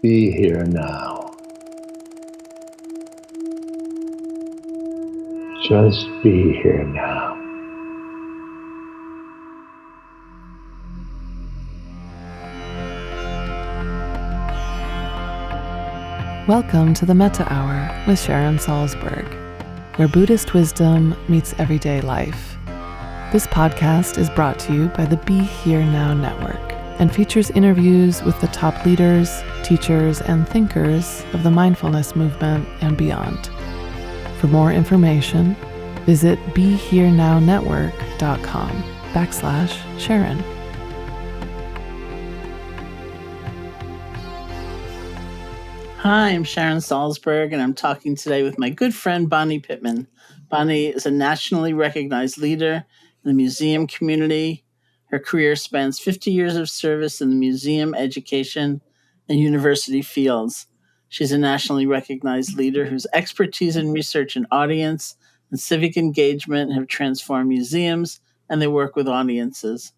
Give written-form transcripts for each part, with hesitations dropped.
Be here now. Just be here now. Welcome to the Metta Hour with Sharon Salzberg, where Buddhist wisdom meets everyday life. This podcast is brought to you by the Be Here Now Network and features interviews with the top leaders, teachers, and thinkers of the mindfulness movement and beyond. For more information, visit BeHereNowNetwork.com/Sharon. Hi, I'm Sharon Salzberg, and I'm talking today with my good friend Bonnie Pitman. Bonnie is a nationally recognized leader in the museum community. Her career spans 50 years of service in the museum, education, and university fields. She's a nationally recognized leader whose expertise in research and audience and civic engagement have transformed museums and their work with audiences.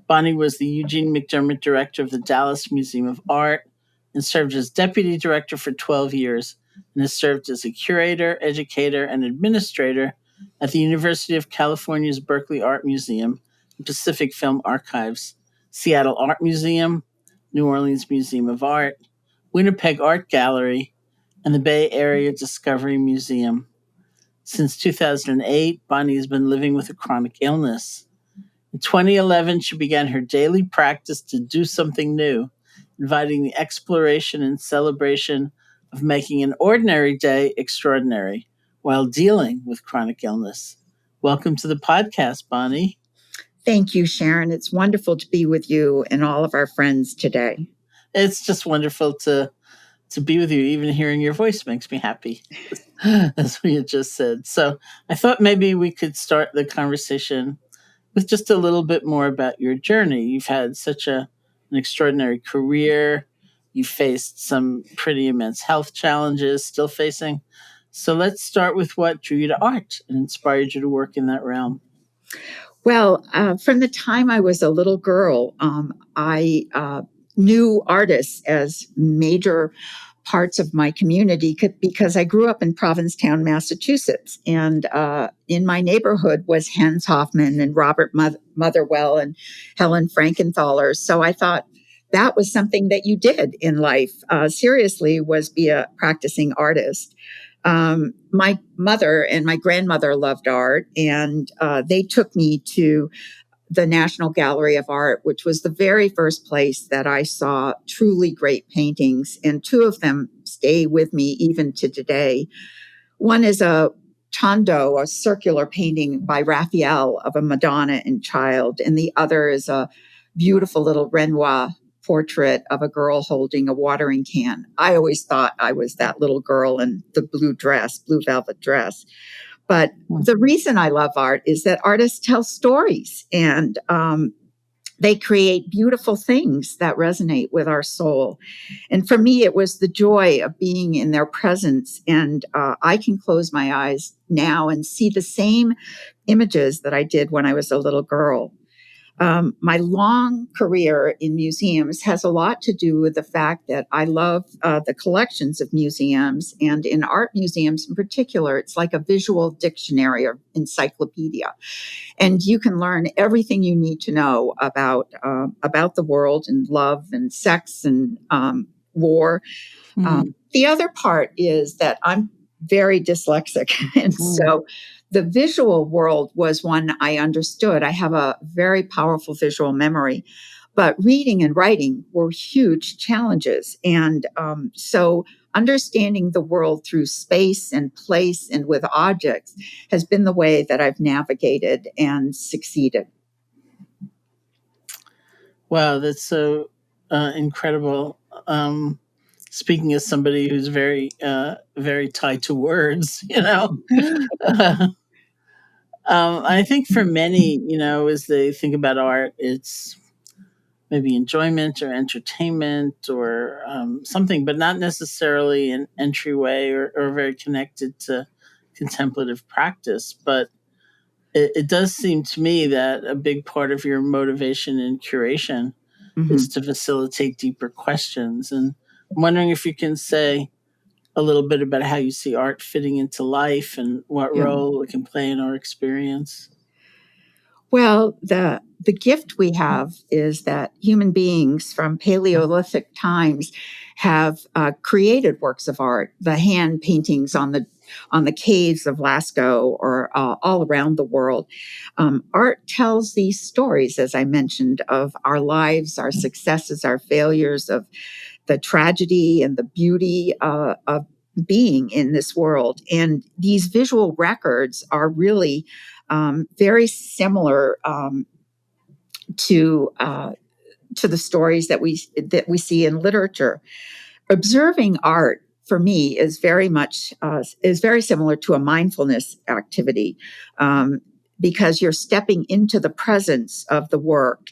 Bonnie was the Eugene McDermott Director of the Dallas Museum of Art and served as Deputy Director for 12 years and has served as a curator, educator, and administrator at the University of California's Berkeley Art Museum and Pacific Film Archives, Seattle Art Museum, New Orleans Museum of Art, Winnipeg Art Gallery, and the Bay Area Discovery Museum. Since 2008, Bonnie has been living with a chronic illness. In 2011, she began her daily practice to do something new, inviting the exploration and celebration of making an ordinary day extraordinary while dealing with chronic illness. Welcome to the podcast, Bonnie. Thank you, Sharon. It's wonderful to be with you and all of our friends today. It's just wonderful to be with you. Even hearing your voice makes me happy, as we had just said. So I thought maybe we could start the conversation with just a little bit more about your journey. You've had such an extraordinary career. You faced some pretty immense health challenges, still facing. So let's start with what drew you to art and inspired you to work in that realm. Well, from the time I was a little girl, I knew artists as major parts of my community because I grew up in Provincetown, Massachusetts. And in my neighborhood was Hans Hofmann and Robert Motherwell and Helen Frankenthaler. So I thought that was something that you did in life, seriously, was be a practicing artist. My mother and my grandmother loved art, and they took me to the National Gallery of Art, which was the very first place that I saw truly great paintings. And two of them stay with me even to today. One is a Tondo, a circular painting by Raphael of a Madonna and Child. And the other is a beautiful little Renoir portrait of a girl holding a watering can. I always thought I was that little girl in the blue velvet dress. But the reason I love art is that artists tell stories and they create beautiful things that resonate with our soul. And for me, it was the joy of being in their presence. And I can close my eyes now and see the same images that I did when I was a little girl. My long career in museums has a lot to do with the fact that I love the collections of museums, and in art museums in particular, it's like a visual dictionary or encyclopedia. And you can learn everything you need to know about the world and love and sex and war. The other part is that I'm very dyslexic. And so the visual world was one I understood. I have a very powerful visual memory, but reading and writing were huge challenges. And so understanding the world through space and place and with objects has been the way that I've navigated and succeeded. Wow, that's so incredible. Speaking as somebody who's very, very tied to words, I think for many, as they think about art, it's maybe enjoyment or entertainment or something, but not necessarily an entryway or very connected to contemplative practice. But it does seem to me that a big part of your motivation and curation is to facilitate deeper questions. And I'm wondering if you can say a little bit about how you see art fitting into life and what Yeah. role it can play in our experience. Well, the gift we have is that human beings from Paleolithic times have created works of art. The hand paintings on the caves of Lascaux or all around the world. Art tells these stories, as I mentioned, of our lives, our successes, our failures, of the tragedy and the beauty of being in this world. And these visual records are really very similar to the stories that we see in literature. Observing art for me is very similar to a mindfulness activity, because you're stepping into the presence of the work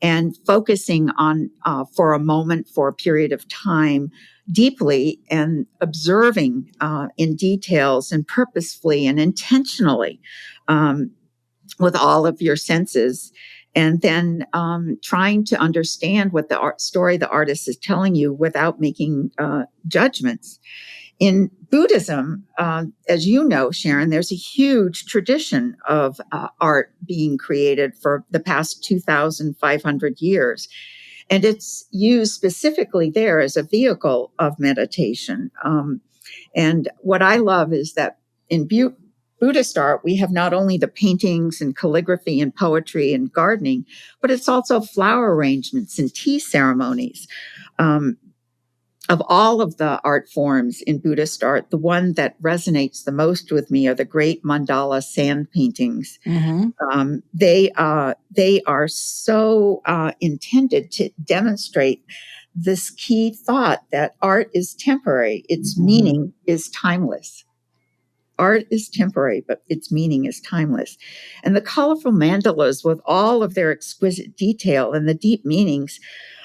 and focusing on for a moment, for a period of time, deeply, and observing in details and purposefully and intentionally, with all of your senses, and then trying to understand what the story the artist is telling you without making judgments. In Buddhism, as you know, Sharon, there's a huge tradition of art being created for the past 2,500 years. And it's used specifically there as a vehicle of meditation. And what I love is that in Buddhist art, we have not only the paintings and calligraphy and poetry and gardening, but it's also flower arrangements and tea ceremonies. Of all of the art forms in Buddhist art, the one that resonates the most with me are the great mandala sand paintings. Mm-hmm. They are so intended to demonstrate this key thought that art is temporary, its meaning is timeless. Art is temporary, but its meaning is timeless. And the colorful mandalas, with all of their exquisite detail and the deep meanings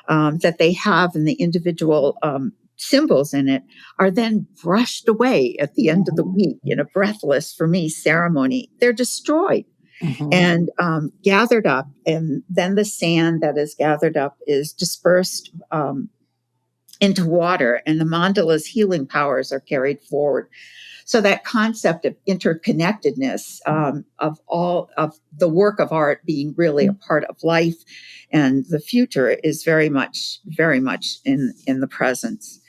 that they have in the individual symbols in it, are then brushed away at the end of the week in a breathless, for me, ceremony. They're destroyed and gathered up. And then the sand that is gathered up is dispersed into water, and the mandala's healing powers are carried forward. So that concept of interconnectedness, of all of the work of art being really a part of life and the future, is very much in the presence.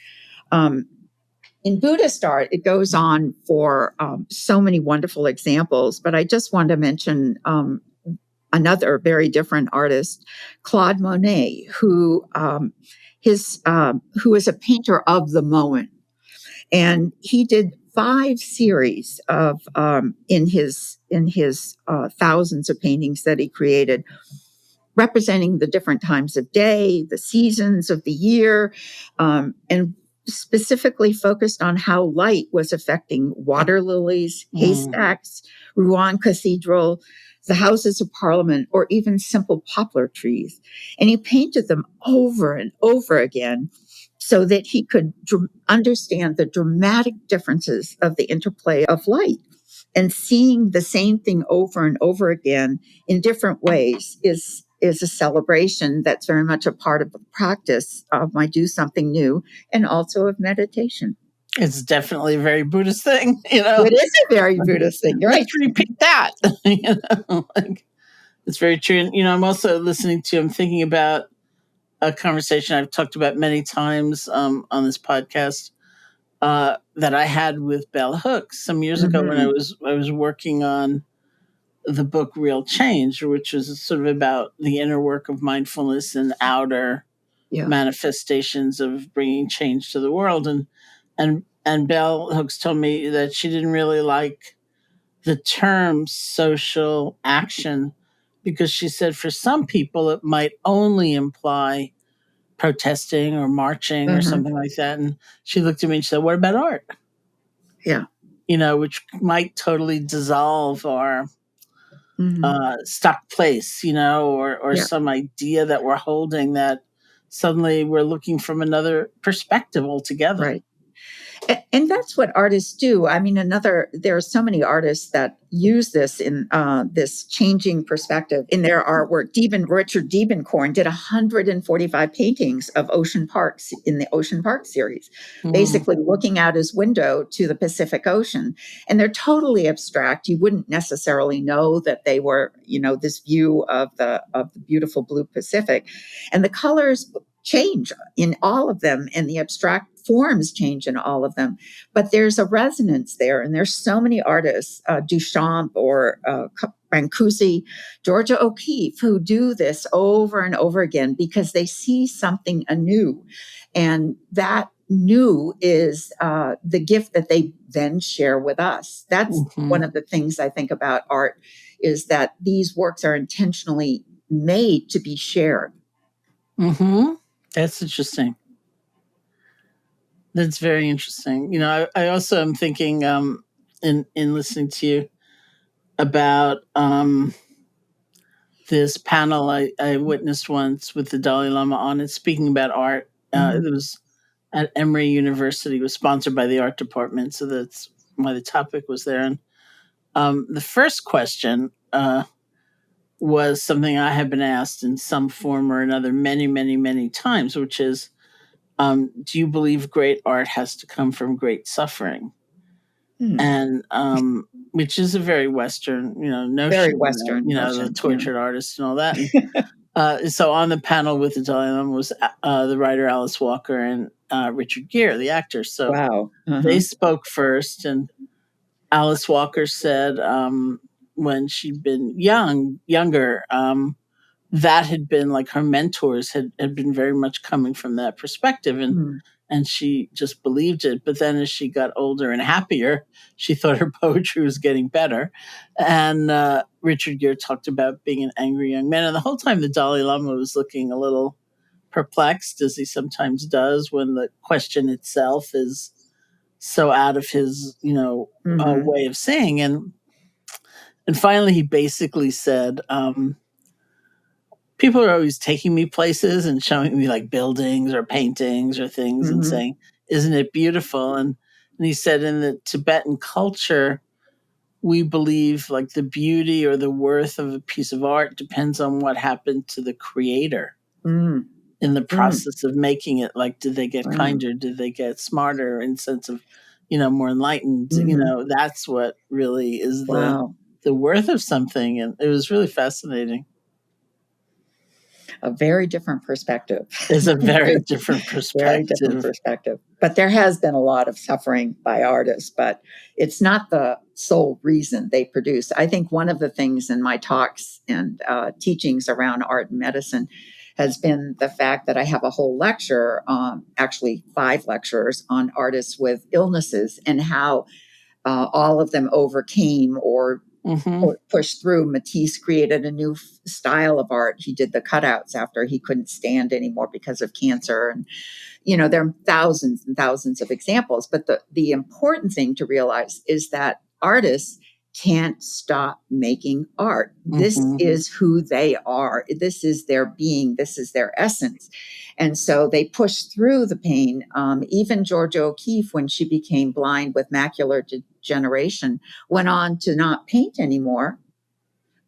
In Buddhist art, it goes on for so many wonderful examples, but I just want to mention another very different artist, Claude Monet, who is a painter of the moment. And he did 5 series of in his thousands of paintings that he created, representing the different times of day, the seasons of the year, and specifically focused on how light was affecting water lilies, haystacks, Rouen Cathedral, the Houses of Parliament, or even simple poplar trees. And he painted them over and over again, so that he could understand the dramatic differences of the interplay of light. And seeing the same thing over and over again in different ways is a celebration that's very much a part of the practice of my do something new, and also of meditation. It's definitely a very Buddhist thing, you know. It is a very Buddhist thing. Right. Let's repeat that. You know, like, it's very true. And, you know, I'm thinking about a conversation I've talked about many times on this podcast that I had with Bell Hooks some years ago when I was working on the book Real Change, which was sort of about the inner work of mindfulness and outer manifestations of bringing change to the world. And Bell Hooks told me that she didn't really like the term social action, because she said for some people it might only imply protesting or marching or something like that. And she looked at me and she said, "What about art?" Yeah. You know, which might totally dissolve our stuck place, you know, or some idea that we're holding that suddenly we're looking from another perspective altogether. Right. And that's what artists do. I mean, there are so many artists that use this in this changing perspective in their artwork. Richard Diebenkorn did 145 paintings of ocean parks in the Ocean Park series, basically looking out his window to the Pacific Ocean. And they're totally abstract. You wouldn't necessarily know that they were, this view of the beautiful blue Pacific. And the colors change in all of them, and the abstract forms change in all of them, but there's a resonance there. And there's so many artists, Duchamp or Brancusi, Georgia O'Keeffe, who do this over and over again because they see something anew. And that new is the gift that they then share with us. That's one of the things I think about art, is that these works are intentionally made to be shared. That's interesting. That's very interesting. I also am thinking in listening to you about this panel I witnessed once with the Dalai Lama on it, speaking about art. It was at Emory University. It was sponsored by the art department, so that's why the topic was there. And the first question was something I have been asked in some form or another many, many, many times, which is, do you believe great art has to come from great suffering? And which is a very Western, notion. Very Western, notion, the tortured artist and all that. So on the panel with the Dalai Lama was the writer Alice Walker and Richard Gere, the actor. So they spoke first, and Alice Walker said when she'd been younger. That had been like her mentors had been very much coming from that perspective, and she just believed it. But then as she got older and happier, she thought her poetry was getting better. And Richard Gere talked about being an angry young man. And the whole time the Dalai Lama was looking a little perplexed, as he sometimes does when the question itself is so out of his, way of saying. And finally he basically said, people are always taking me places and showing me like buildings or paintings or things and saying, isn't it beautiful? And he said, in the Tibetan culture, we believe like the beauty or the worth of a piece of art depends on what happened to the creator in the process of making it. Like, did they get kinder? Did they get smarter in sense of, more enlightened? That's what really is the worth of something. And it was really fascinating. A very different perspective. It's a very different perspective. Very different perspective. But there has been a lot of suffering by artists, but it's not the sole reason they produce. I think one of the things in my talks and teachings around art and medicine has been the fact that I have a whole lecture, actually 5 lectures on artists with illnesses and how all of them overcame or pushed through. Matisse created a new style of art. He did the cutouts after he couldn't stand anymore because of cancer. And, there are thousands and thousands of examples. But the important thing to realize is that artists can't stop making art. This is who they are. This is their being. This is their essence. And so they push through the pain. Even Georgia O'Keeffe, when she became blind with macular degeneration, went on to not paint anymore,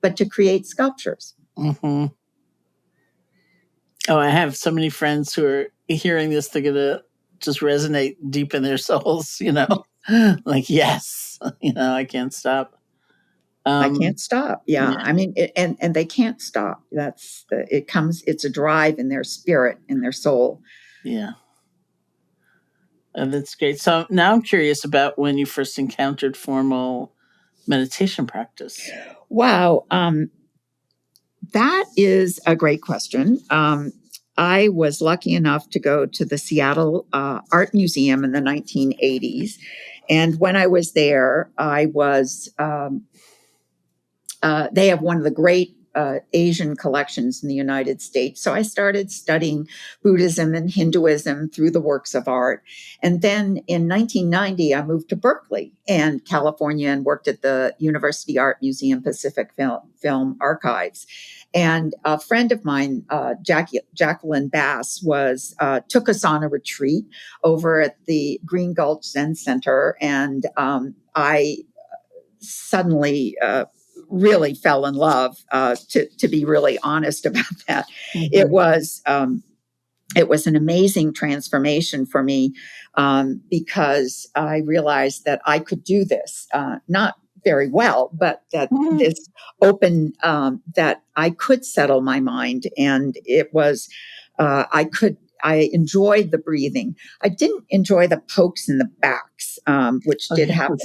but to create sculptures. Oh, I have so many friends who are hearing this. They're going to just resonate deep in their souls, like, yes, I can't stop. I can't stop. Yeah. I mean, and they can't stop. It's a drive in their spirit, in their soul. Yeah. And that's great. So now I'm curious about when you first encountered formal meditation practice. Wow. That is a great question. I was lucky enough to go to the Seattle Art Museum in the 1980s. And when I was there, I was, they have one of the great Asian collections in the United States. So I started studying Buddhism and Hinduism through the works of art. And then in 1990, I moved to Berkeley and California and worked at the University Art Museum Pacific Film Archives. And a friend of mine, Jacqueline Bass, took us on a retreat over at the Green Gulch Zen Center. And I suddenly really fell in love, to be really honest about that. Mm-hmm. It was an amazing transformation for me, because I realized that I could do this, not very well, but that this opened, that I could settle my mind. And it was, I enjoyed the breathing. I didn't enjoy the pokes in the backs, which did happen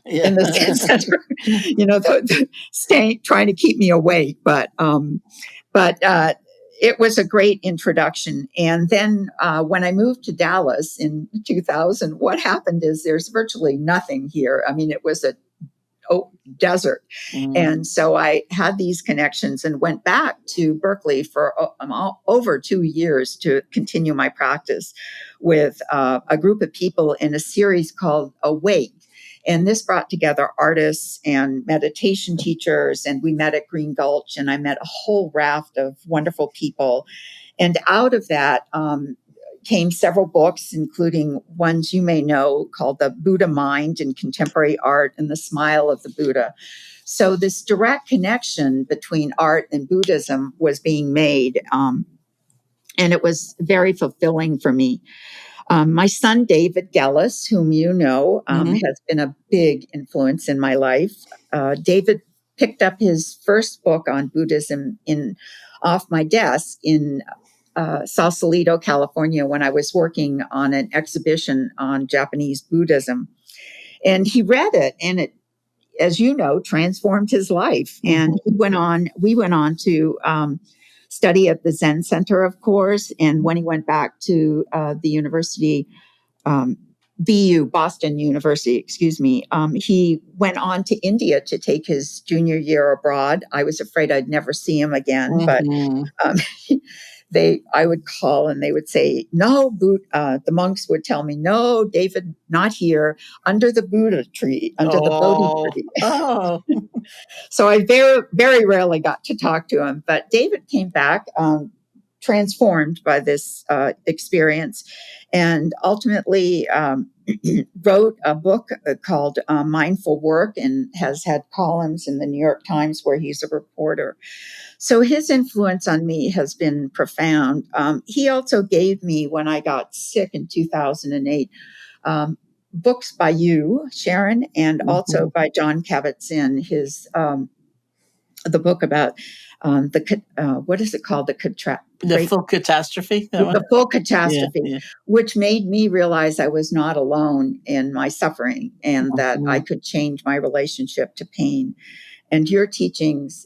in the Zen Center. Trying to keep me awake, but it was a great introduction. And then when I moved to Dallas in 2000, what happened is there's virtually nothing here. I mean, it was a desert. And so I had these connections and went back to Berkeley for over 2 years to continue my practice with a group of people in a series called Awake. And this brought together artists and meditation teachers. And we met at Green Gulch, and I met a whole raft of wonderful people. And out of that, came several books, including ones you may know called The Buddha Mind in Contemporary Art and The Smile of the Buddha. So this direct connection between art and Buddhism was being made, and it was very fulfilling for me. My son, David Gellis, whom you know, has been a big influence in my life. David picked up his first book on Buddhism off my desk in Sausalito, California, when I was working on an exhibition on Japanese Buddhism. And he read it, and it, as you know, transformed his life. And we went on to study at the Zen Center, of course. And when he went back to the university, Boston University, he went on to India to take his junior year abroad. I was afraid I'd never see him again, but I would call and they would say, no, the monks would tell me, no, David, not here, under the Buddha tree, under the Bodhi tree. Oh. So I very, very rarely got to talk to him, but David came back transformed by this experience, and ultimately wrote a book called Mindful Work, and has had columns in the New York Times where he's a reporter. So his influence on me has been profound. He also gave me, when I got sick in 2008, books by you, Sharon, and also by John Kabat-Zinn, the book about what is it called? The Full Catastrophe? The Full Catastrophe, which made me realize I was not alone in my suffering, and that I could change my relationship to pain. And your teachings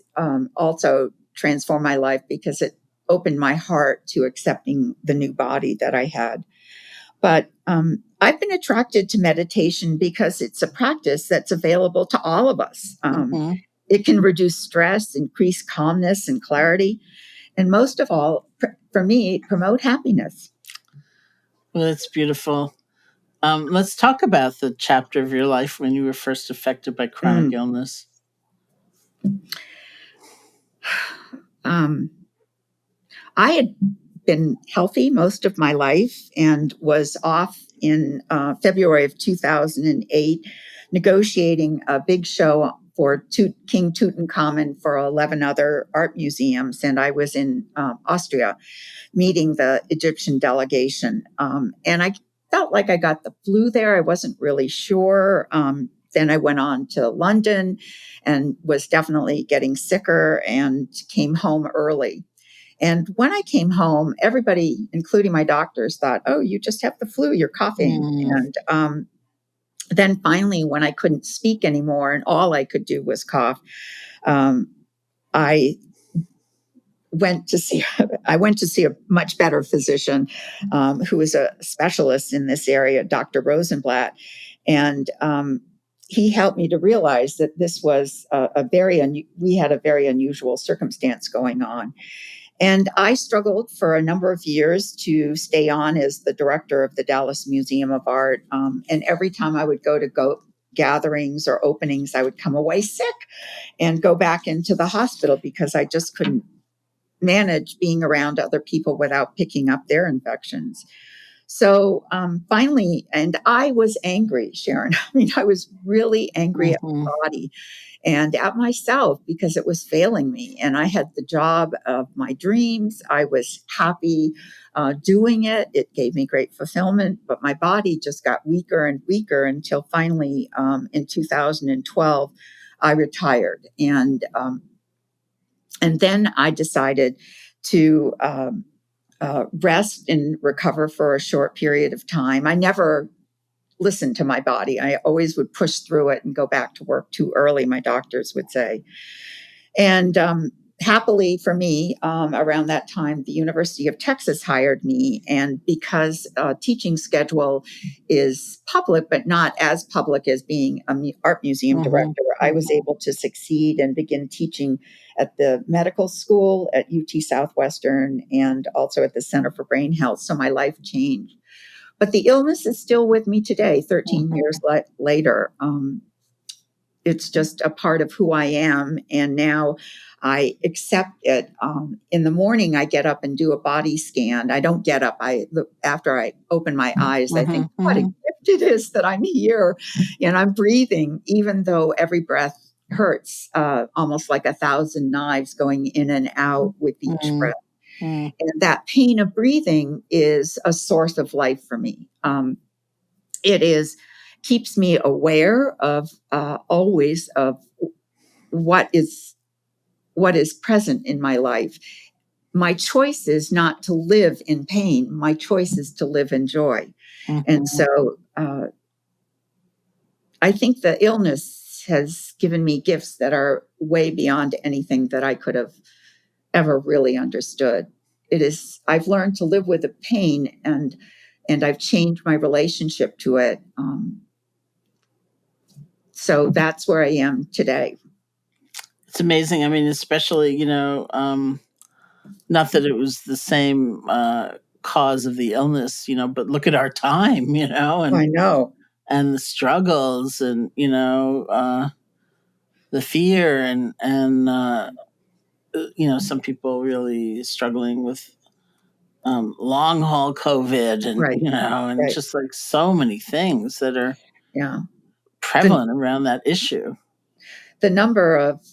also transformed my life, because it opened my heart to accepting the new body that I had. But I've been attracted to meditation because it's a practice that's available to all of us. It can reduce stress, increase calmness and clarity, and most of all, for me, promote happiness. Well, that's beautiful. Let's talk about the chapter of your life when you were first affected by chronic illness. I had been healthy most of my life and was off in February of 2008 negotiating a big show for King Tutankhamun for 11 other art museums. And I was in Austria meeting the Egyptian delegation. And I felt like I got the flu there. I wasn't really sure. Then I went on to London and was definitely getting sicker and came home early. And when I came home, everybody, including my doctors, thought, oh, you just have the flu, you're coughing. And then finally, when I couldn't speak anymore and all I could do was cough, I went to see a much better physician who was a specialist in this area, Dr. Rosenblatt. And he helped me to realize that this was we had a very unusual circumstance going on. And I struggled for a number of years to stay on as the director of the Dallas Museum of Art. And every time I would go gatherings or openings, I would come away sick and go back into the hospital because I just couldn't manage being around other people without picking up their infections. So finally, and I was angry, Sharon. I mean, I was really angry at my body and at myself because it was failing me. And I had the job of my dreams. I was happy doing it. It gave me great fulfillment, but my body just got weaker and weaker until finally in 2012, I retired. And then I decided to rest and recover for a short period of time. I never listened to my body. I always would push through it and go back to work too early, my doctors would say. And happily for me, around that time, the University of Texas hired me. And because teaching schedule is public, but not as public as being an art museum director, I was able to succeed and begin teaching at the medical school at UT Southwestern and also at the Center for Brain Health. So my life changed. But the illness is still with me today, 13 years later. It's just a part of who I am. And now I accept it. In the morning, I get up and do a body scan. I don't get up. After I open my eyes, I think, what a gift it is that I'm here and I'm breathing, even though every breath hurts, almost like 1,000 knives going in and out with each breath. And that pain of breathing is a source of life for me. Keeps me aware of always of what is present in my life. My choice is not to live in pain. My choice is to live in joy. And so I think the illness has given me gifts that are way beyond anything that I could have ever really understood. I've learned to live with the pain and I've changed my relationship to it. So that's where I am today. It's amazing. I mean, especially, not that it was the same cause of the illness, but look at our time, and I know. And the struggles and, the fear and some people really struggling with long haul COVID and, and just like so many things that are prevalent around that issue. The number of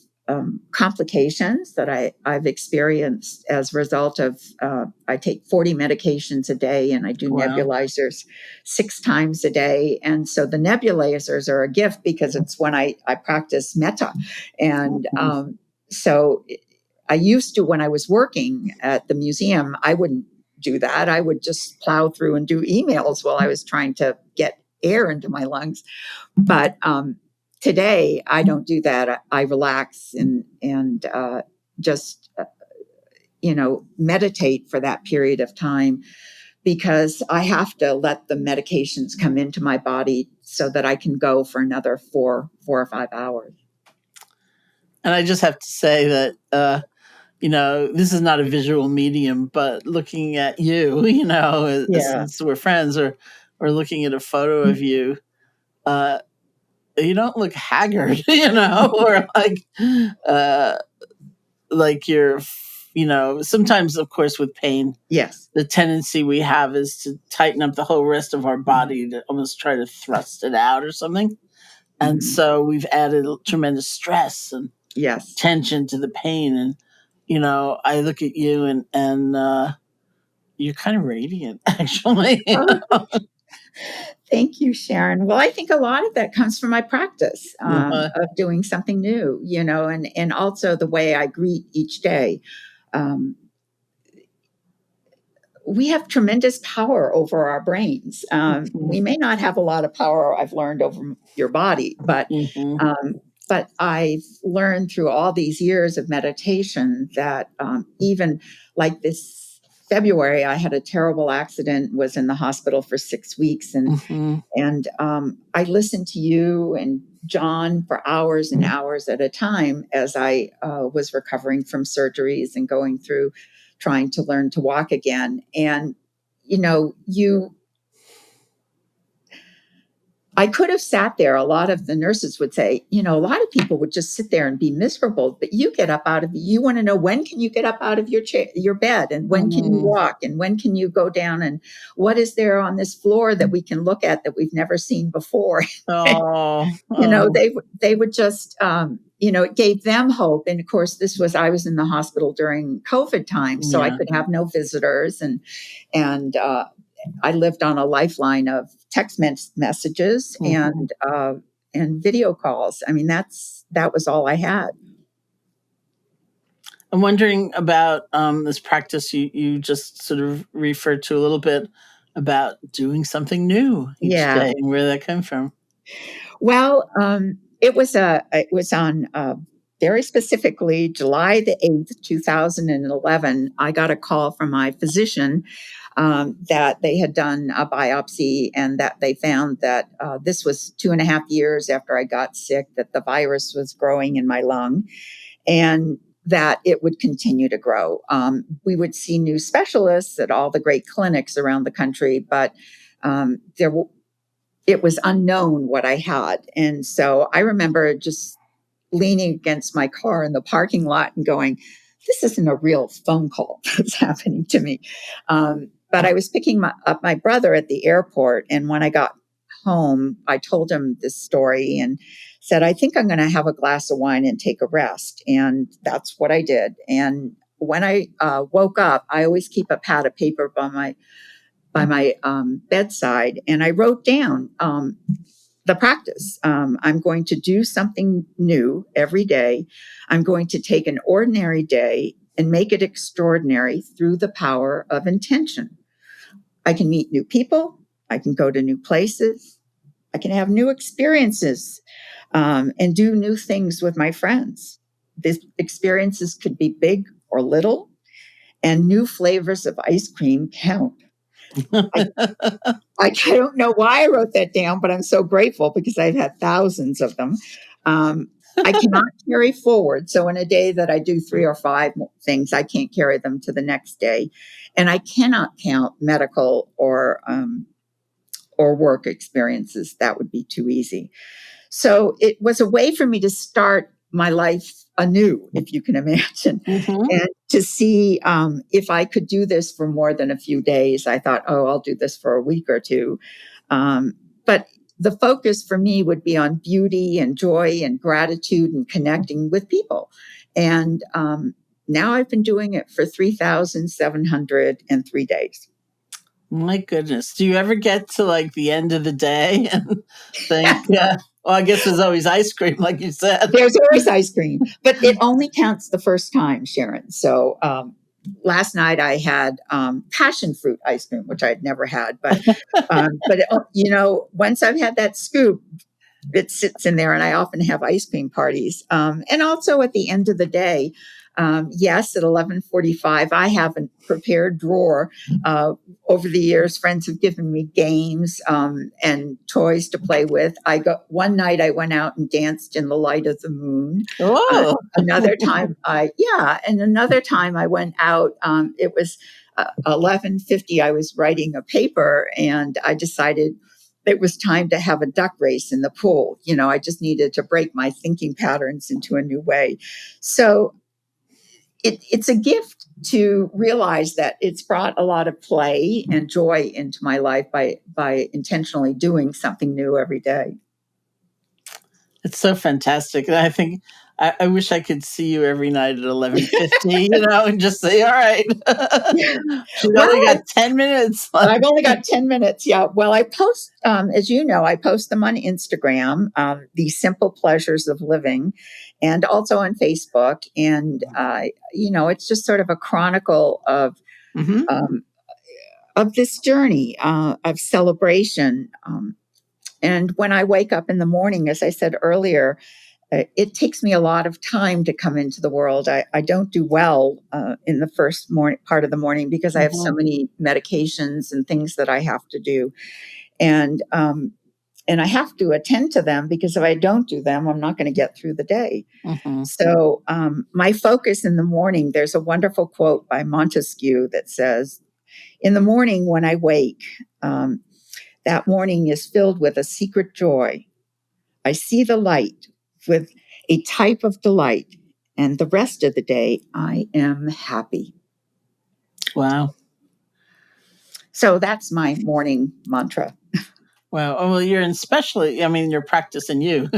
complications that I've experienced as a result of, I take 40 medications a day and I do nebulizers 6 times a day. And so the nebulizers are a gift because it's when I practice metta. And so I used to, when I was working at the museum, I wouldn't do that. I would just plow through and do emails while I was trying to get air into my lungs. But today, I don't do that. I relax and just, meditate for that period of time because I have to let the medications come into my body so that I can go for another 4 or 5 hours. And I just have to say that, this is not a visual medium, but looking at you, since we're friends or looking at a photo of you, you don't look haggard, or like you're, sometimes, of course, with pain, the tendency we have is to tighten up the whole rest of our body to almost try to thrust it out or something. And so we've added tremendous stress and tension to the pain. And, I look at you and you're kind of radiant, actually. Thank you, Sharon. Well, I think a lot of that comes from my practice of doing something new, and also the way I greet each day. We have tremendous power over our brains. We may not have a lot of power, I've learned, over your body, but I've learned through all these years of meditation that even like this February, I had a terrible accident, was in the hospital for 6 weeks. And I listened to you and John for hours and hours at a time as I was recovering from surgeries and going through trying to learn to walk again. And, I could have sat there. A lot of the nurses would say, a lot of people would just sit there and be miserable, but you get up out of, you want to know, when can you get up out of your chair, your bed, and when can you walk, and when can you go down, and what is there on this floor that we can look at that we've never seen before? They would just, it gave them hope. And of course, I was in the hospital during COVID time, so I could have no visitors, and I lived on a lifeline of text messages and video calls. I mean, that was all I had. I'm wondering about this practice you just sort of referred to a little bit about doing something new each day, and where that came from. Well, it was on very specifically July the 8th, 2011. I got a call from my physician that they had done a biopsy and that they found that this was 2.5 years after I got sick, that the virus was growing in my lung and that it would continue to grow. We would see new specialists at all the great clinics around the country, but it was unknown what I had. And so I remember just leaning against my car in the parking lot and going, this isn't a real phone call that's happening to me. But I was picking up my brother at the airport. And when I got home, I told him this story and said, I think I'm going to have a glass of wine and take a rest. And that's what I did. And when I woke up, I always keep a pad of paper by my bedside. And I wrote down the practice. I'm going to do something new every day. I'm going to take an ordinary day and make it extraordinary through the power of intention. I can meet new people. I can go to new places. I can have new experiences and do new things with my friends. These experiences could be big or little, and new flavors of ice cream count. I don't know why I wrote that down, but I'm so grateful because I've had thousands of them. I cannot carry forward. So in a day that I do 3 or 5 things, I can't carry them to the next day. And I cannot count medical or work experiences. That would be too easy. So it was a way for me to start my life anew, if you can imagine, and to see if I could do this for more than a few days. I thought, I'll do this for a week or two. But the focus for me would be on beauty and joy and gratitude and connecting with people. And now I've been doing it for 3,703 days. My goodness. Do you ever get to like the end of the day and think, well, I guess there's always ice cream, like you said. There's always ice cream, but it only counts the first time, Sharon. So last night I had passion fruit ice cream, which I'd never had. But once I've had that scoop, it sits in there, and I often have ice cream parties. And also at the end of the day, yes, at 11:45, I have a prepared drawer. Over the years, friends have given me games and toys to play with. One night I went out and danced in the light of the moon. Another time, another time I went out. It was 11:50. I was writing a paper, and I decided it was time to have a duck race in the pool. I just needed to break my thinking patterns into a new way. So it's a gift to realize that it's brought a lot of play and joy into my life by intentionally doing something new every day. It's so fantastic. And I think I wish I could see you every night at 11:50, and just say, all right, she's only got 10 minutes. I've only got 10 minutes. Yeah. Well, I post, as you know, I post them on Instagram, The Simple Pleasures of Living, and also on Facebook. And, it's just sort of a chronicle of this journey of celebration. And when I wake up in the morning, as I said earlier, it takes me a lot of time to come into the world. I don't do well in the first part of the morning because I have so many medications and things that I have to do. And I have to attend to them because if I don't do them, I'm not going to get through the day. So my focus in the morning, there's a wonderful quote by Montesquieu that says, "In the morning when I wake, that morning is filled with a secret joy. I see the light with a type of delight, and the rest of the day I am happy." Wow. So that's my morning mantra. Wow. Oh, well, you're especially, I mean, your practice and you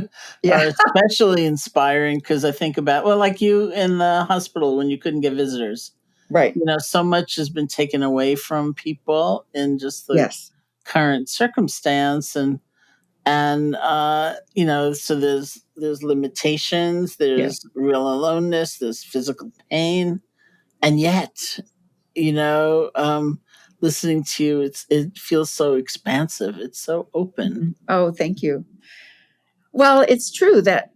Yeah. are especially inspiring because I think about, well, like you in the hospital when you couldn't get visitors. Right. You know, so much has been taken away from people in just the Yes. current circumstance. And you know, so there's limitations, there's Yes. real aloneness, there's physical pain. And yet, you know, listening to you, it feels so expansive. It's so open. Oh, thank you. Well, it's true that,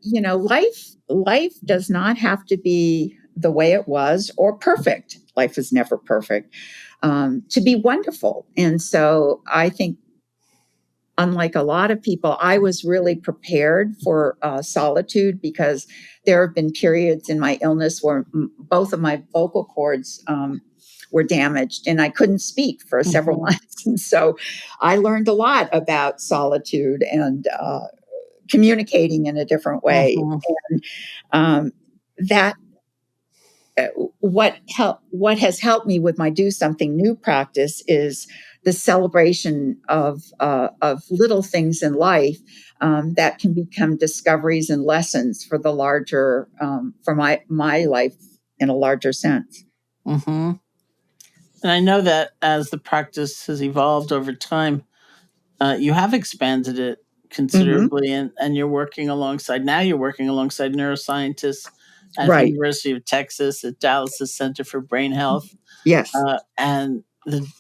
life does not have to be the way it was or perfect. Life is never perfect, to be wonderful. And so I think, unlike a lot of people, I was really prepared for solitude because there have been periods in my illness where both of my vocal cords were damaged and I couldn't speak for several months. And so I learned a lot about solitude and communicating in a different way. And that what has helped me with my Do Something New practice is the celebration of little things in life that can become discoveries and lessons for the larger for my life in a larger sense. And I know that as the practice has evolved over time, you have expanded it considerably, and you're working alongside. Now you're working alongside neuroscientists at the Right. University of Texas at Dallas's Center for Brain Health. Yes. And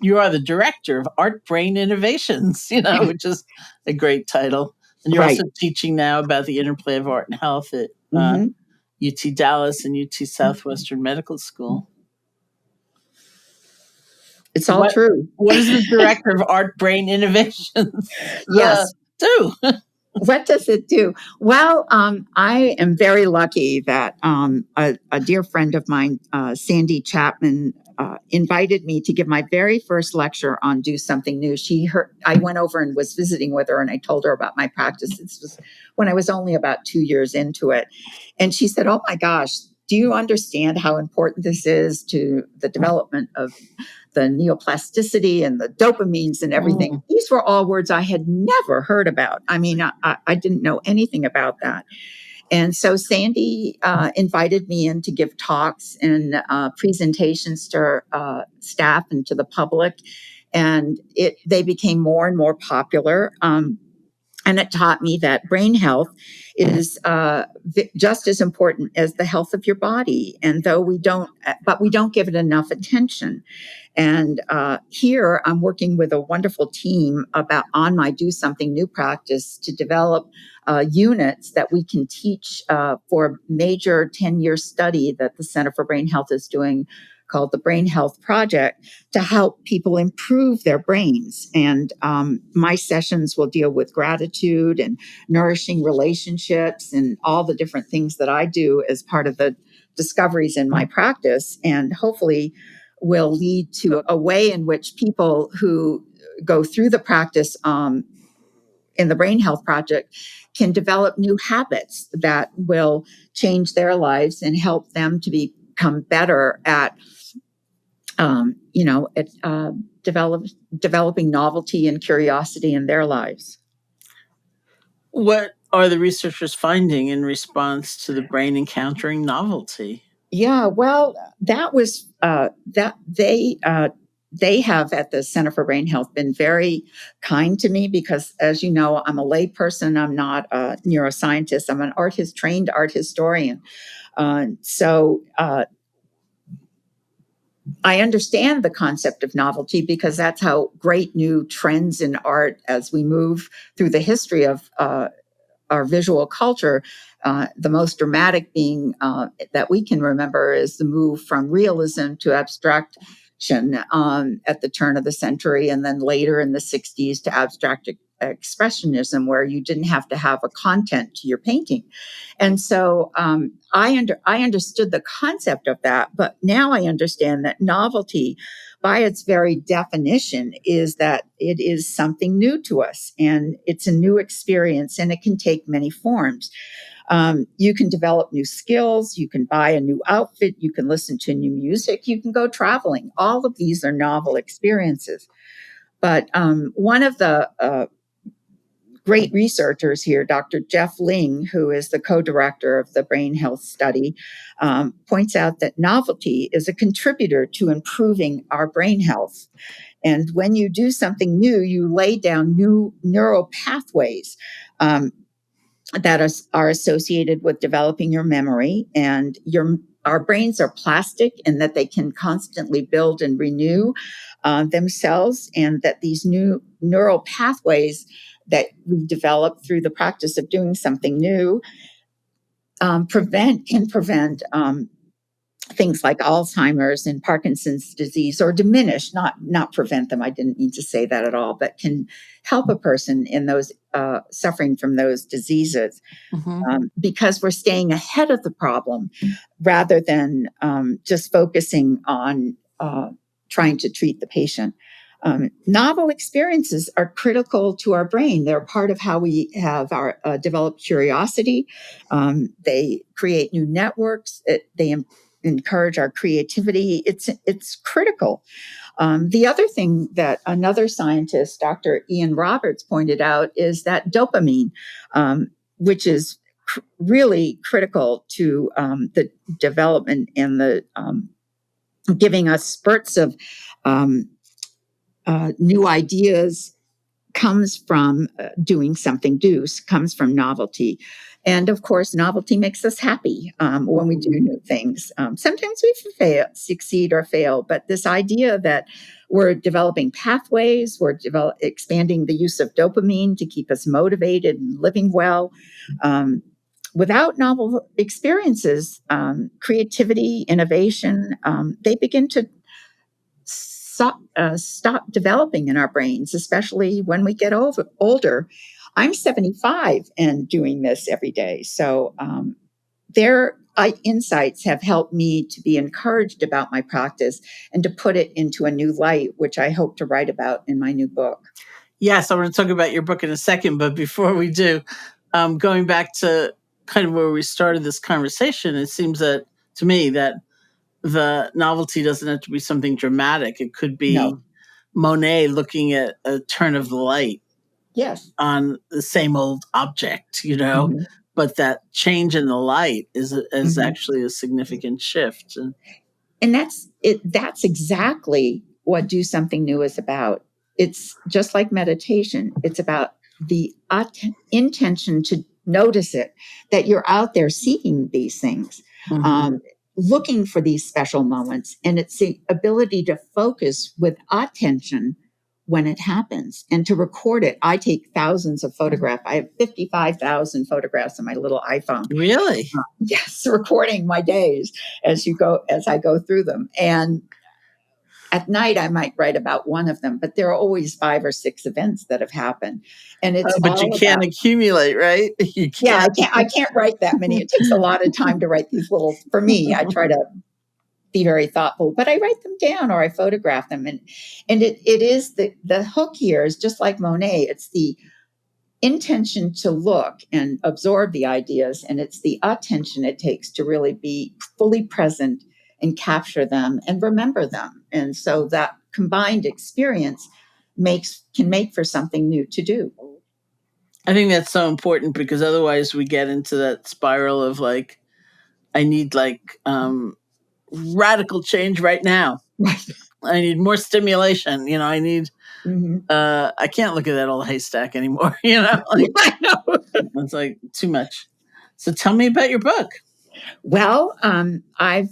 you are the director of Art Brain Innovations, you know, which is a great title. And you're Right. also teaching now about the interplay of art and health at UT Dallas and UT Southwestern Medical School. It's all true. What does the director of Art Brain Innovations Yes. do? What does it do? Well, I am very lucky that a dear friend of mine, Sandy Chapman, invited me to give my very first lecture on Do Something New. I went over and was visiting with her, and I told her about my practice. This was when I was only about 2 years into it. And she said, "Oh my gosh, do you understand how important this is to the development of the neoplasticity and the dopamines and everything?" These were all words I had never heard about. I mean, I didn't know anything about that. And so Sandy invited me in to give talks and presentations to staff and to the public. And they became more and more popular. And it taught me that brain health is just as important as the health of your body. And we don't give it enough attention. And here I'm working with a wonderful team on my Do Something New practice to develop units that we can teach for a major 10-year study that the Center for Brain Health is doing called the Brain Health Project to help people improve their brains. And my sessions will deal with gratitude and nourishing relationships and all the different things that I do as part of the discoveries in my practice, and hopefully will lead to a way in which people who go through the practice in the Brain Health Project can develop new habits that will change their lives and help them to become better at developing novelty and curiosity in their lives. What are the researchers finding in response to the brain encountering novelty? Yeah, well, that was that they have at the Center for Brain Health been very kind to me because, as you know, I'm a lay person. I'm not a neuroscientist. I'm an trained art historian. So I understand the concept of novelty because that's how great new trends in art as we move through the history of our visual culture, the most dramatic being that we can remember is the move from realism to abstraction at the turn of the century, and then later in the 60s to abstract expressionism, where you didn't have to have a content to your painting. And so I understood the concept of that, but now I understand that novelty, by its very definition, is that it is something new to us, and it's a new experience, and it can take many forms. You can develop new skills, you can buy a new outfit, you can listen to new music, you can go traveling. All of these are novel experiences. But one of the great researchers here, Dr. Jeff Ling, who is the co-director of the Brain Health Study, points out that novelty is a contributor to improving our brain health. And when you do something new, you lay down new neural pathways that are associated with developing your memory. And our brains are plastic in that they can constantly build and renew themselves, and that these new neural pathways that we develop through the practice of doing something new can prevent things like Alzheimer's and Parkinson's disease, or diminish, not prevent them. I didn't mean to say that at all, but can help a person in those suffering from those diseases, because we're staying ahead of the problem rather than just focusing on trying to treat the patient. Novel experiences are critical to our brain. They're part of how we have our developed curiosity. They create new networks. They encourage our creativity. It's critical. The other thing that another scientist, Dr. Ian Roberts, pointed out is that dopamine, which is really critical to the development and the giving us spurts of new ideas, comes from doing something new, comes from novelty. And of course, novelty makes us happy when we do new things. Sometimes we succeed or fail, but this idea that we're developing pathways, we're expanding the use of dopamine to keep us motivated and living well. Without novel experiences, creativity, innovation, they begin to stop developing in our brains, especially when we get older. I'm 75 and doing this every day. So their insights have helped me to be encouraged about my practice and to put it into a new light, which I hope to write about in my new book. Yes, I want to talk about your book in a second. But before we do, going back to kind of where we started this conversation, it seems that to me that the novelty doesn't have to be something dramatic. It could be Monet looking at a turn of the light on the same old object, but that change in the light is actually a significant shift. And that's it. That's exactly what Do Something New is about. It's just like meditation. It's about the intention to notice it, that you're out there seeking these things, looking for these special moments. And it's the ability to focus with attention when it happens and to record it. I take thousands of photographs. I have 55,000 photographs on my little iPhone. Really? Yes, recording my days as I go through them. And at night, I might write about one of them, but there are always 5 or 6 events that have happened. And it's but you can't accumulate, right? Yeah, I can't write that many. It takes a lot of time to write these little, for me, I try to be very thoughtful, but I write them down or I photograph them. And it is the hook here is just like Monet. It's the intention to look and absorb the ideas, and it's the attention it takes to really be fully present and capture them and remember them. And so that combined experience can make for something new to do. I think that's so important, because otherwise we get into that spiral of like, I need radical change right now. I need more stimulation. I need, I can't look at that old haystack anymore. It's like too much. So tell me about your book. Well, I've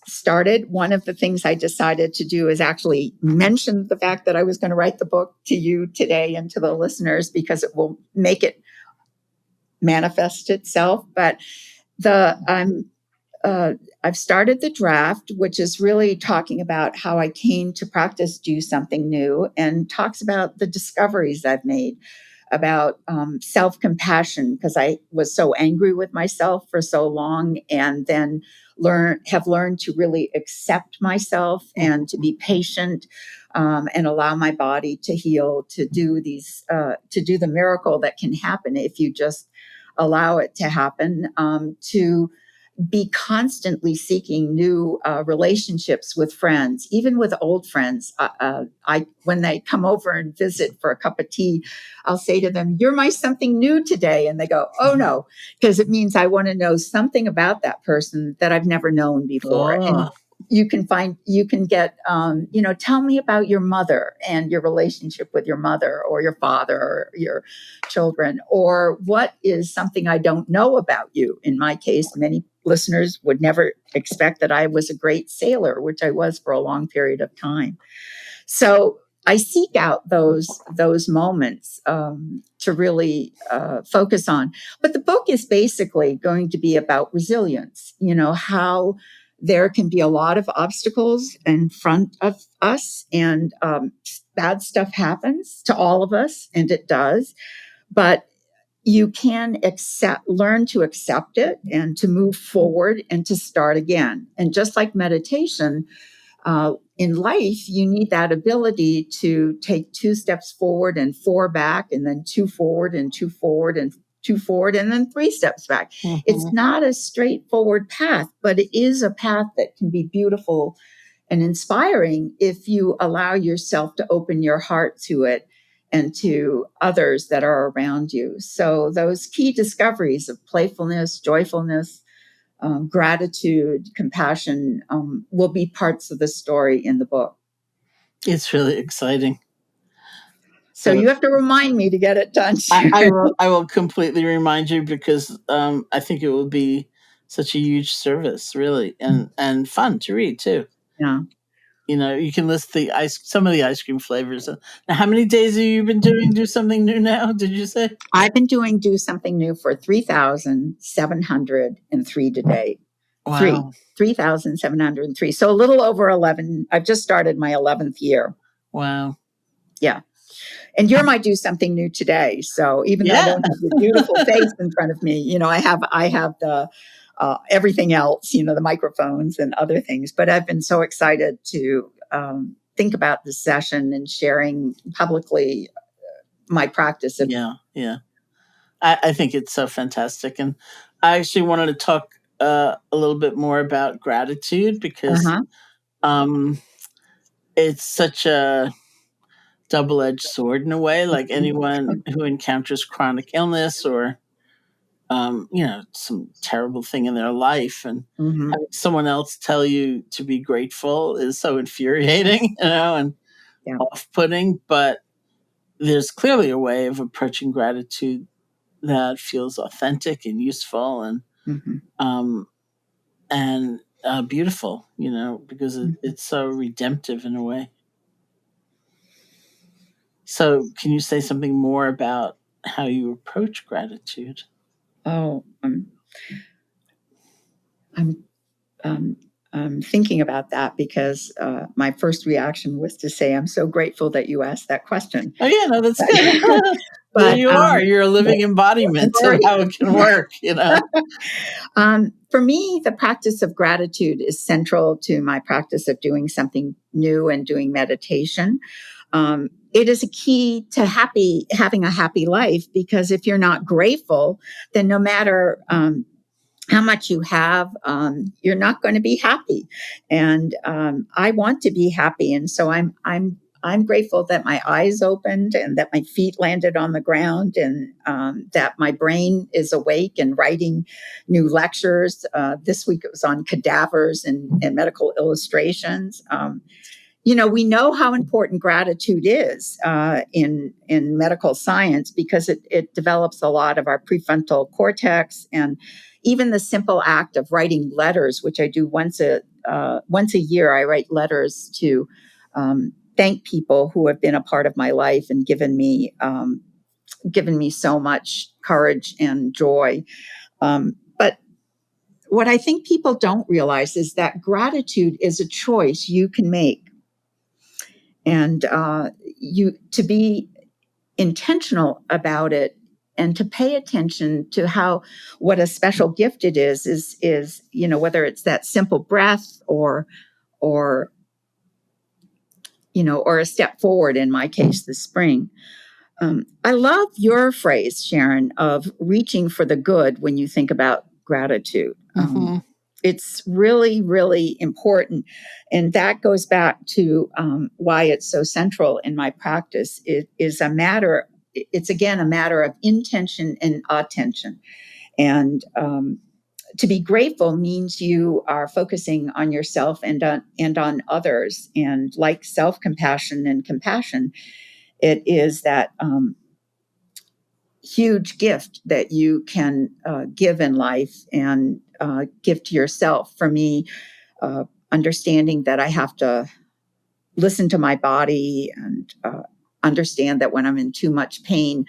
started. One of the things I decided to do is actually mention the fact that I was going to write the book to you today and to the listeners, because it will make it manifest itself. But I've started the draft, which is really talking about how I came to practice Do Something New, and talks about the discoveries I've made about self-compassion, because I was so angry with myself for so long, and then have learned to really accept myself and to be patient, and allow my body to heal, to do the miracle that can happen if you just allow it to happen, to be constantly seeking new relationships with friends, even with old friends. When they come over and visit for a cup of tea, I'll say to them, "You're my something new today," and they go, "Oh no," because it means I want to know something about that person that I've never known before. And you can get, tell me about your mother and your relationship with your mother or your father or your children, or what is something I don't know about you. In my case, many listeners would never expect that I was a great sailor, which I was for a long period of time. So I seek out those moments to really focus on. But the book is basically going to be about resilience, how there can be a lot of obstacles in front of us, and bad stuff happens to all of us, and it does. But you can learn to accept it and to move forward and to start again. And just like meditation, in life, you need that ability to take 2 steps forward and 4 back, and then 2 forward and 2 forward and 2 forward, and then 3 steps back. Mm-hmm. It's not a straightforward path, but it is a path that can be beautiful and inspiring if you allow yourself to open your heart to it and to others that are around you. So those key discoveries of playfulness, joyfulness, gratitude, compassion will be parts of the story in the book. It's really exciting. So you have to remind me to get it done. I will completely remind you, because I think it will be such a huge service, really, and fun to read too. Yeah. You can list some of the ice cream flavors. Now, how many days have you been doing Do Something New now, did you say? I've been doing Do Something New for 3,703 today. Wow. 3,703. So a little over 11. I've just started my 11th year. Wow. Yeah. And you're my Do Something New today. So even though I don't have your beautiful face in front of me, I have the everything else, the microphones and other things. But I've been so excited to think about this session and sharing publicly my practice. Yeah. I think it's so fantastic. And I actually wanted to talk a little bit more about gratitude, because it's such a double-edged sword in a way. Like anyone who encounters chronic illness or some terrible thing in their life, and having someone else tell you to be grateful is so infuriating, and off-putting. But there's clearly a way of approaching gratitude that feels authentic and useful and beautiful, because it's so redemptive in a way. So can you say something more about how you approach gratitude? Oh, I'm thinking about that, because my first reaction was to say, I'm so grateful that you asked that question. Oh, yeah, no, that's good. But you're a living embodiment of how it can work, For me, the practice of gratitude is central to my practice of doing something new and doing meditation. It is a key to having a happy life, because if you're not grateful, then no matter how much you have, you're not going to be happy. And I want to be happy, and so I'm grateful that my eyes opened and that my feet landed on the ground, and that my brain is awake and writing new lectures. This week it was on cadavers and medical illustrations. We know how important gratitude is in medical science, because it develops a lot of our prefrontal cortex, and even the simple act of writing letters, which I do once a year. I write letters to thank people who have been a part of my life and given me given me so much courage and joy. But what I think people don't realize is that gratitude is a choice you can make. And to be intentional about it and to pay attention to what a special gift it is, whether it's that simple breath or a step forward, in my case, the spring. I love your phrase, Sharon, of reaching for the good when you think about gratitude. It's really, really important. And that goes back to why it's so central in my practice. It's again a matter of intention and attention. And to be grateful means you are focusing on yourself and on others. And like self-compassion and compassion, it is that huge gift that you can give in life and give to yourself. For me, understanding that I have to listen to my body and understand that when I'm in too much pain,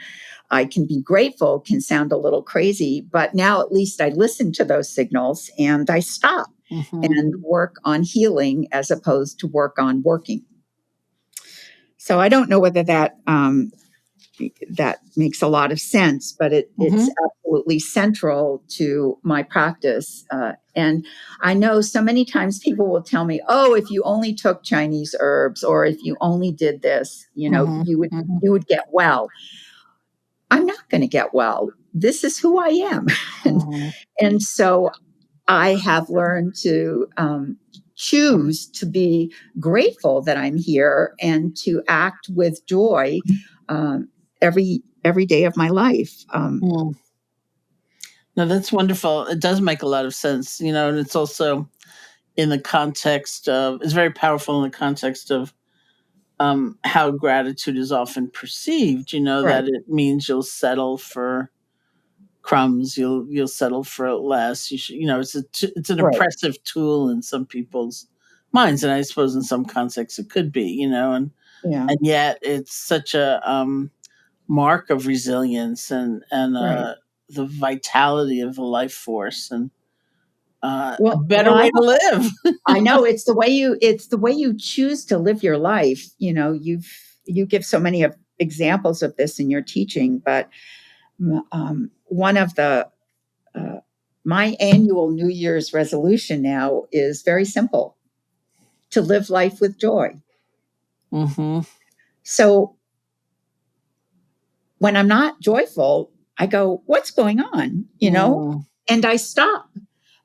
I can be grateful can sound a little crazy, but now at least I listen to those signals and I stop and work on healing as opposed to work on working. So I don't know whether that makes a lot of sense, but it's absolutely central to my practice. And I know so many times people will tell me, "Oh, if you only took Chinese herbs, or if you only did this, you would get well." I'm not going to get well. This is who I am, and so I have learned to choose to be grateful that I'm here and to act with joy every day of my life. No, that's wonderful. It does make a lot of sense, and it's also in the context of, it's very powerful in the context of how gratitude is often perceived, Right. that it means you'll settle for crumbs, you'll settle for less. You should, it's an Right. oppressive tool in some people's minds, and I suppose in some contexts it could be, and yet it's such a mark of resilience and Right. the vitality of the life force and a Well, better way to live. I know it's the way you choose to live your life. You give so many examples of this in your teaching, but one of my annual New Year's resolution now is very simple: to live life with joy. So when I'm not joyful, I go, "What's going on?" And I stop.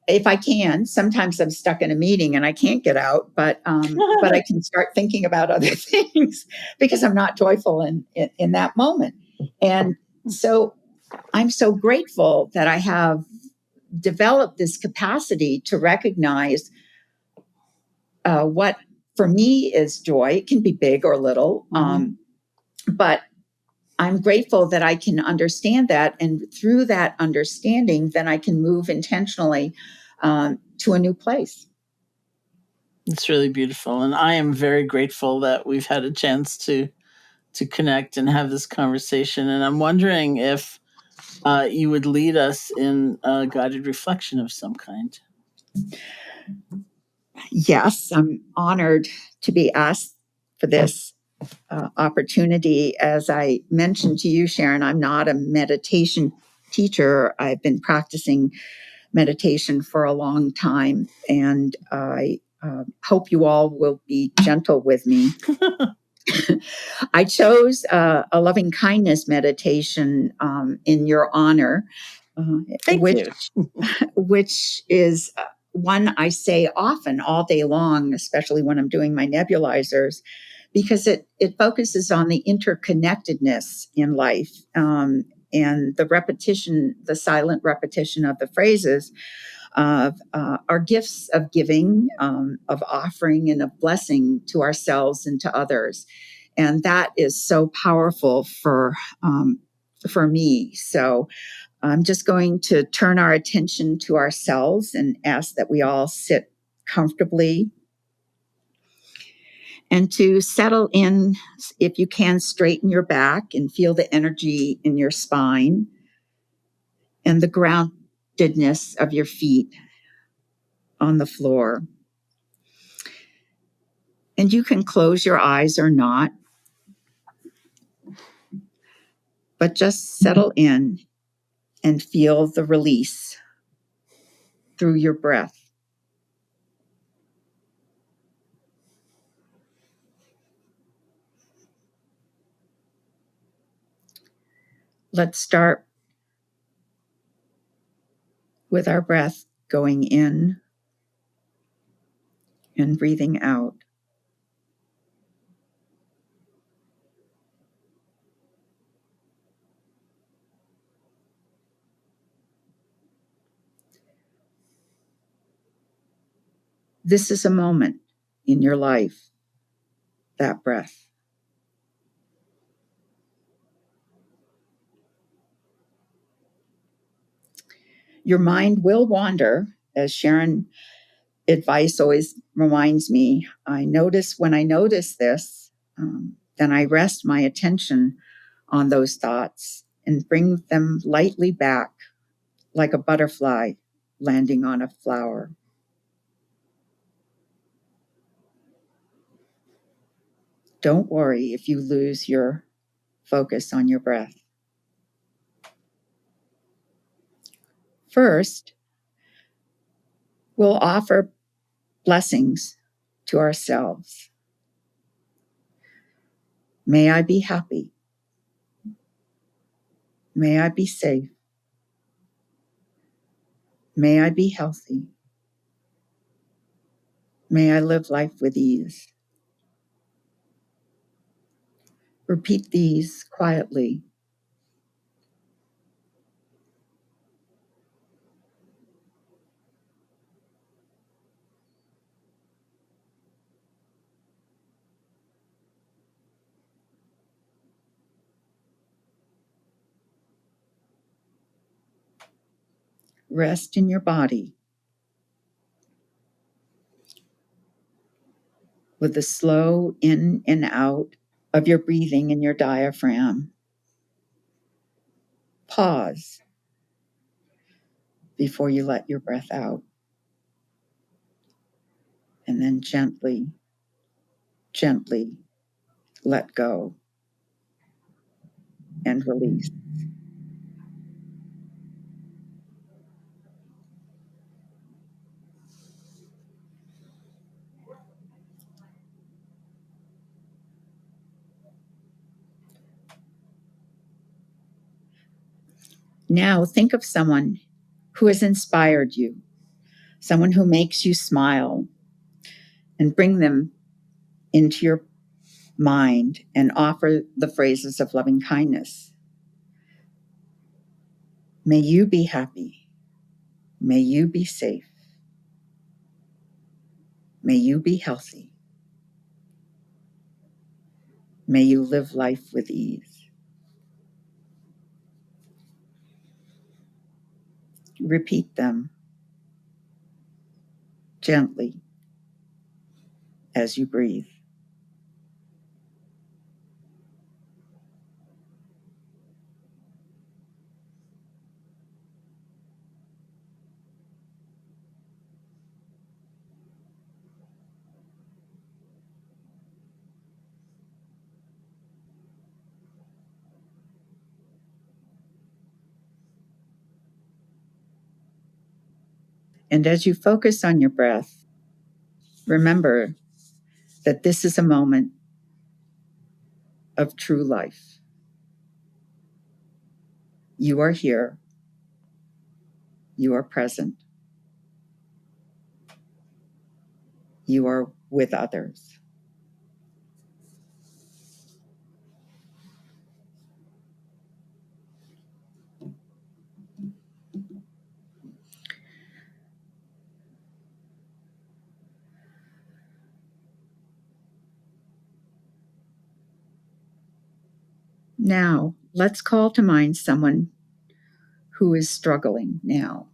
If I can. Sometimes I'm stuck in a meeting and I can't get out, but I can start thinking about other things because I'm not joyful in that moment. And so I'm so grateful that I have developed this capacity to recognize what for me is joy. It can be big or little, but I'm grateful that I can understand that. And through that understanding, then I can move intentionally to a new place. It's really beautiful. And I am very grateful that we've had a chance to connect and have this conversation. And I'm wondering if you would lead us in a guided reflection of some kind. Yes, I'm honored to be asked for this opportunity. As I mentioned to you, Sharon, I'm not a meditation teacher. I've been practicing meditation for a long time, and I hope you all will be gentle with me. I chose a loving kindness meditation in your honor, which is one I say often all day long, especially when I'm doing my nebulizers, because it focuses on the interconnectedness in life and the repetition, the silent repetition of the phrases of our gifts of giving, of offering, and of blessing to ourselves and to others. And that is so powerful for me. So I'm just going to turn our attention to ourselves and ask that we all sit comfortably And to settle in, if you can, straighten your back and feel the energy in your spine and the groundedness of your feet on the floor. And you can close your eyes or not, but just settle in and feel the release through your breath. Let's start with our breath going in and breathing out. This is a moment in your life, that breath. Your mind will wander, as Sharon advice always reminds me. When I notice this, then I rest my attention on those thoughts and bring them lightly back like a butterfly landing on a flower. Don't worry if you lose your focus on your breath. First, we'll offer blessings to ourselves. May I be happy. May I be safe. May I be healthy. May I live life with ease. Repeat these quietly. Rest in your body with the slow in and out of your breathing in your diaphragm. Pause before you let your breath out. And then gently, gently let go and release. Now think of someone who has inspired you, someone who makes you smile, and bring them into your mind and offer the phrases of loving kindness. May you be happy. May you be safe. May you be healthy. May you live life with ease. Repeat them gently as you breathe. And as you focus on your breath, remember that this is a moment of true life. You are here. You are present. You are with others. Now, let's call to mind someone who is struggling now.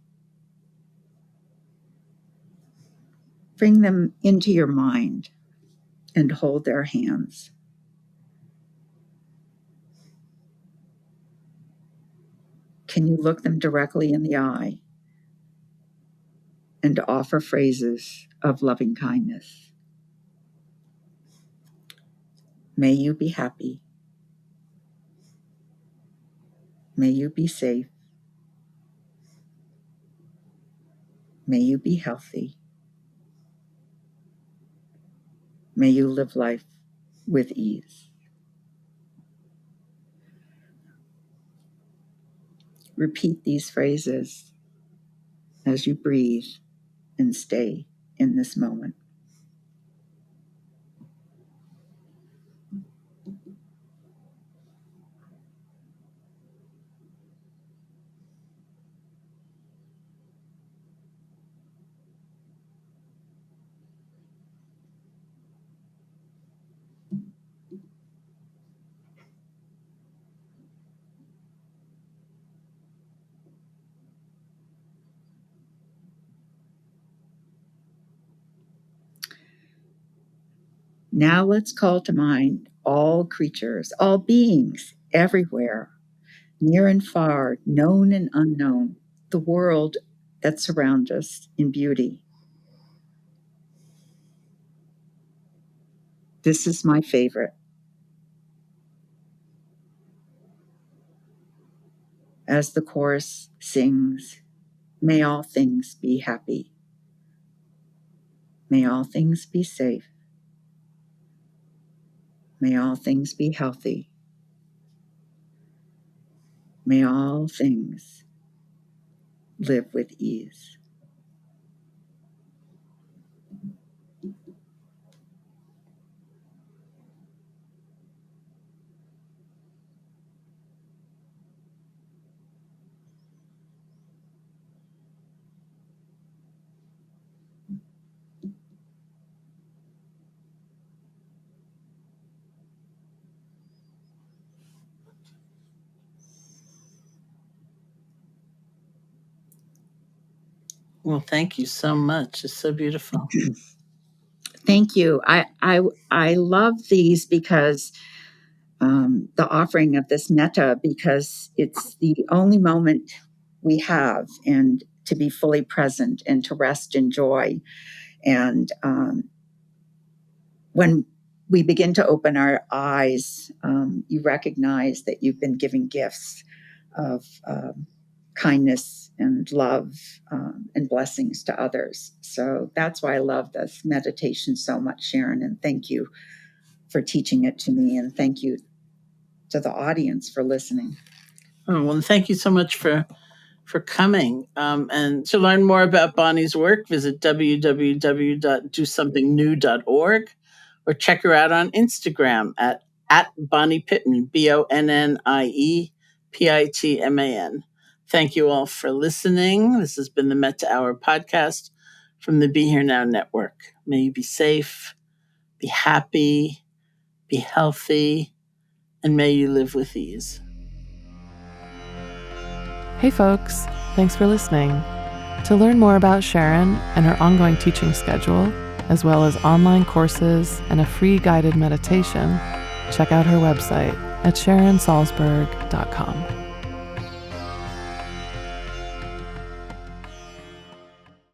Bring them into your mind. and hold their hands. Can you look them directly in the eye and offer phrases of loving kindness? May you be happy. May you be safe. May you be healthy. May you live life with ease. Repeat these phrases as you breathe and stay in this moment. Now let's call to mind all creatures, all beings everywhere, near and far, known and unknown, the world that surrounds us in beauty. This is my favorite. As the chorus sings, may all things be happy. May all things be safe. May all things be healthy. May all things live with ease. Well, thank you so much. It's so beautiful. Thank you. I love these because the offering of this metta, because it's the only moment we have, and to be fully present and to rest in joy. And when we begin to open our eyes, you recognize that you've been giving gifts of kindness and love and blessings to others. So that's why I love this meditation so much, Sharon. And thank you for teaching it to me. And thank you to the audience for listening. Oh, well, thank you so much for coming. And to learn more about Bonnie's work, visit www.dosomethingnew.org or check her out on Instagram at Bonnie Pitman, BonniePitman. Thank you all for listening. This has been the Metta Hour podcast from the Be Here Now Network. May you be safe, be happy, be healthy, and may you live with ease. Hey folks, thanks for listening. To learn more about Sharon and her ongoing teaching schedule, as well as online courses and a free guided meditation, check out her website at SharonSalzberg.com.